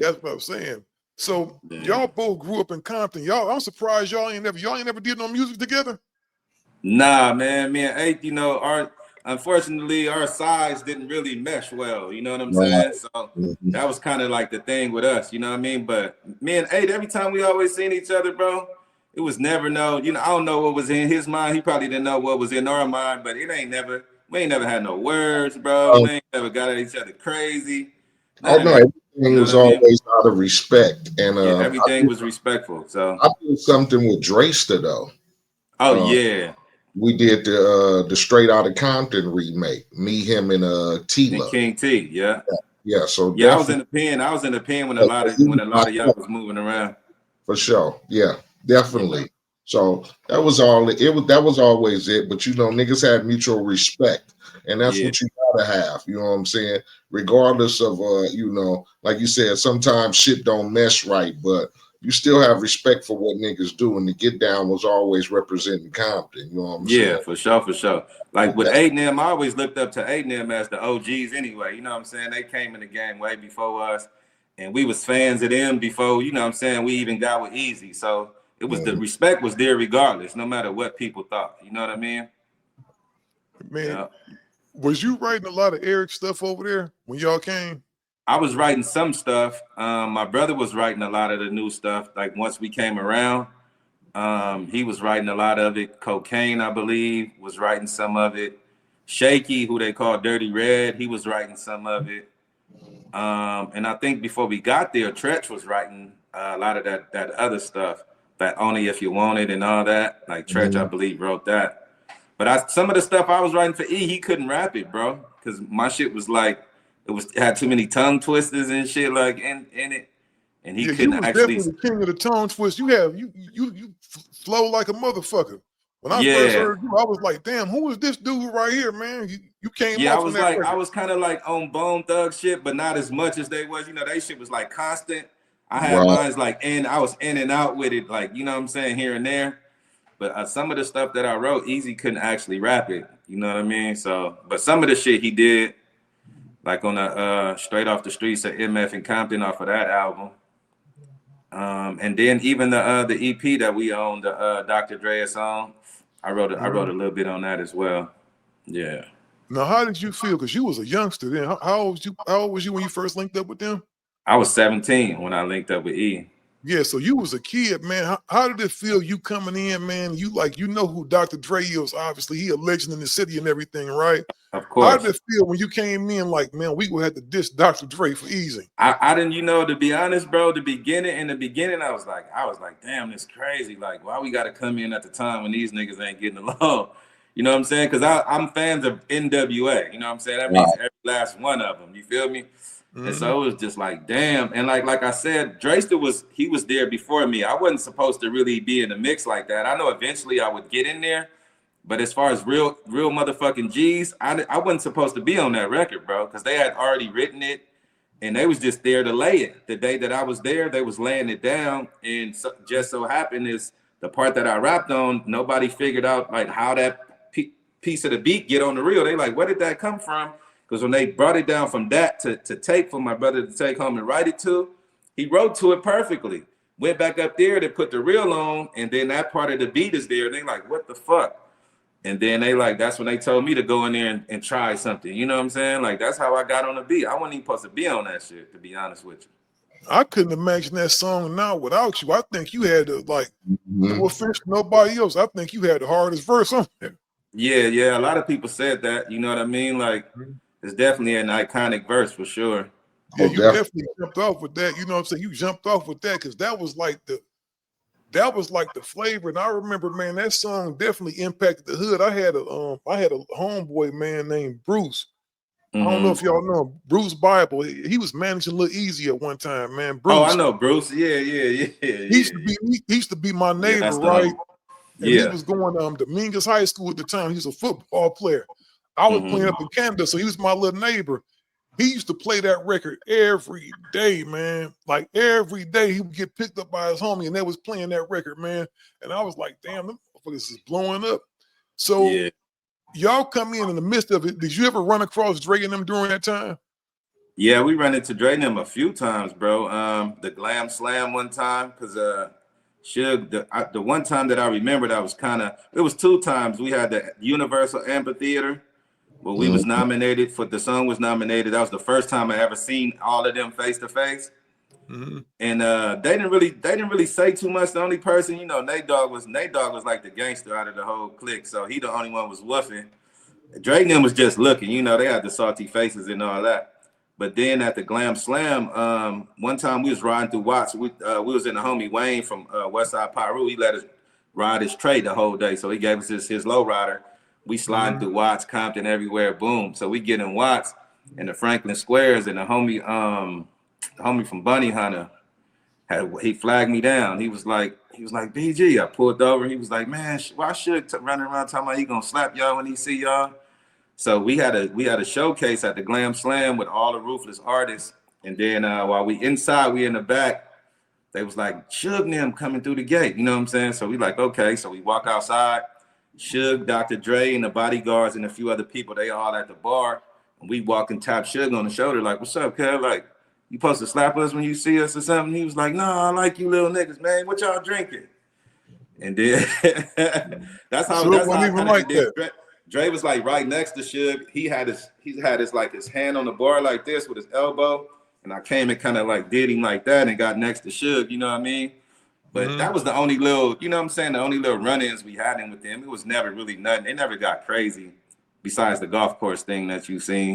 That's what I'm saying. So Yeah. y'all both grew up in Compton. I'm surprised y'all ain't never did no music together. Nah, man, me and Eiht, you know, unfortunately our size didn't really mesh well. You know what I'm saying? So that was kind of like the thing with us. You know what I mean? But me and Eiht, every time we always seen each other, bro, it was never no. You know, I don't know what was in his mind. He probably didn't know what was in our mind. But we ain't never had no words, bro. We ain't never got at each other crazy. Oh no, everything was always out of respect, and yeah, everything was respectful. So I did something with Draysta though. Oh yeah, we did the Straight Outta Compton remake. Me, him, and Tila. And King T. Yeah. Yeah. So yeah, I was in the pen. I was in the pen when a lot of y'all was moving around. For sure. Yeah, definitely. Yeah. So that was all. That was always it. But you know, niggas had mutual respect, and that's what you gotta have. You know what I'm saying? Regardless of you know, like you said, sometimes shit don't mesh right, but you still have respect for what niggas do. And the Get Down was always representing Compton. You know what I'm saying? Yeah, for sure. Like with Eiht and them, I always looked up to Eiht and them as the OGs anyway. You know what I'm saying? They came in the game way before us, and we was fans of them before, you know what I'm saying, we even got with Eazy. So it was the respect was there regardless, no matter what people thought. You know what I mean? Man, was you writing a lot of Eric stuff over there when y'all came? I was writing some stuff. My brother was writing a lot of the new stuff. Like once we came around, he was writing a lot of it. Cocaine, I believe, was writing some of it. Shaky, who they call Dirty Red, he was writing some of it. And I think before we got there, Tretch was writing a lot of that other stuff, that Only If You Want It and all that. Like Tretch, I believe, wrote that. But some of the stuff I was writing for E, he couldn't rap it, bro, because my shit was like it had too many tongue twisters and shit like in it, and he couldn't you was actually. Definitely the king of the tongue twist. You flow like a motherfucker. When I first heard you, I was like, damn, who is this dude right here, man? You came off on that record. I was kind of like on Bone Thug shit, but not as much as they was. You know, they shit was like constant. I had mine's like I was in and out with it, like, you know what I'm saying, here and there. But some of the stuff that I wrote, Eazy couldn't actually rap it. You know what I mean? So, but some of the shit he did, like on the Straight Off the Streets of MF and Compton off of that album. And then even the EP that we own, the Dr. Dre song, I wrote a little bit on that as well. Yeah. Now, how did you feel? Because you was a youngster then. How old was you when you first linked up with them? I was 17 when I linked up with E. Yeah, so you was a kid, man. How did it feel you coming in, man? You know who Dr. Dre is, obviously. He a legend in the city and everything, right? Of course. How did it feel when you came in like, man, we would have to diss Dr. Dre for Eazy? I didn't, you know, to be honest, bro, in the beginning, I was like, damn, this crazy. Like, why we got to come in at the time when these niggas ain't getting along? You know what I'm saying? Because I'm fans of NWA. You know what I'm saying? That means every last one of them. You feel me? And so it was just like, damn. And like I said, Draysta was there before me. I wasn't supposed to really be in the mix like that. I know eventually I would get in there. But as far as real motherfucking G's, I wasn't supposed to be on that record, bro, because they had already written it. And they was just there to lay it. The day that I was there, they was laying it down. And just so happened is the part that I rapped on, nobody figured out like how that piece of the beat get on the reel. They like, where did that come from? Because when they brought it down from that to tape for my brother to take home and write it to, he wrote to it perfectly. Went back up there to put the reel on, and then that part of the beat is there. They like, what the fuck? And then they like, that's when they told me to go in there and try something. You know what I'm saying? Like, that's how I got on the beat. I wasn't even supposed to be on that shit, to be honest with you. I couldn't imagine that song now without you. I think you had to, like, no offense to nobody else, I think you had the hardest verse on there. Yeah. A lot of people said that. You know what I mean? Like, it's definitely an iconic verse for sure. Yeah, you definitely jumped off with that. You know what I'm saying? You jumped off with that because that was like the flavor. And I remember, man, that song definitely impacted the hood. I had a homeboy, man, named Bruce. I don't know if y'all know him. Bruce Bible. He was managing Lil Eazy at one time, man. Bruce. Oh, I know Bruce. Yeah. He used to be my neighbor, right? And he was going Dominguez High School at the time. He was a football player. I was playing up in Canada, so he was my little neighbor. He used to play that record every day, man. Like every day he would get picked up by his homie and they was playing that record, man. And I was like, damn, them motherfuckers is blowing up. So y'all come in the midst of it. Did you ever run across Dre and them during that time? Yeah, we run into Dre and them a few times, bro. The Glam Slam one time, because Suge, the one time that I remember that was it was 2 times. We had the Universal Amphitheater where we was nominated for, the song was nominated. That was the first time I ever seen all of them face to face. And they didn't really say too much. The only person, you know, Nate Dogg was like the gangster out of the whole clique, so he the only one was woofing. Dre and them was just looking, you know, they had the salty faces and all that. But then at the Glam Slam, one time we was riding through Watts. We was in the homie Wayne from Westside Pyru. He let us ride his trade the whole day, so he gave us his low rider. We sliding through Watts, Compton, everywhere, boom. So we get in Watts and the Franklin Squares, and the homie from Bunny Hunter, he flagged me down. He was like, BG. I pulled over. He was like, man, why should running around talking about he gonna slap y'all when he see y'all? So we had a showcase at the Glam Slam with all the Ruthless artists, and then while we inside, we in the back. They was like, Suge and them coming through the gate. You know what I'm saying? So we like, okay. So we walk outside. Suge, Dr. Dre, and the bodyguards and a few other people, they all at the bar. And we walk and tap Suge on the shoulder like, what's up, cuz? Like, you supposed to slap us when you see us or something? He was like, nah, I like you little niggas, man. What y'all drinking? And then that's how Dre was like right next to Suge. He had his hand on the bar like this with his elbow. And I came and kind of like did him like that and got next to Suge, you know what I mean? But that was the only little, you know what I'm saying, the only little run-ins we had in with them. It was never really nothing. It never got crazy besides the golf course thing that you seen.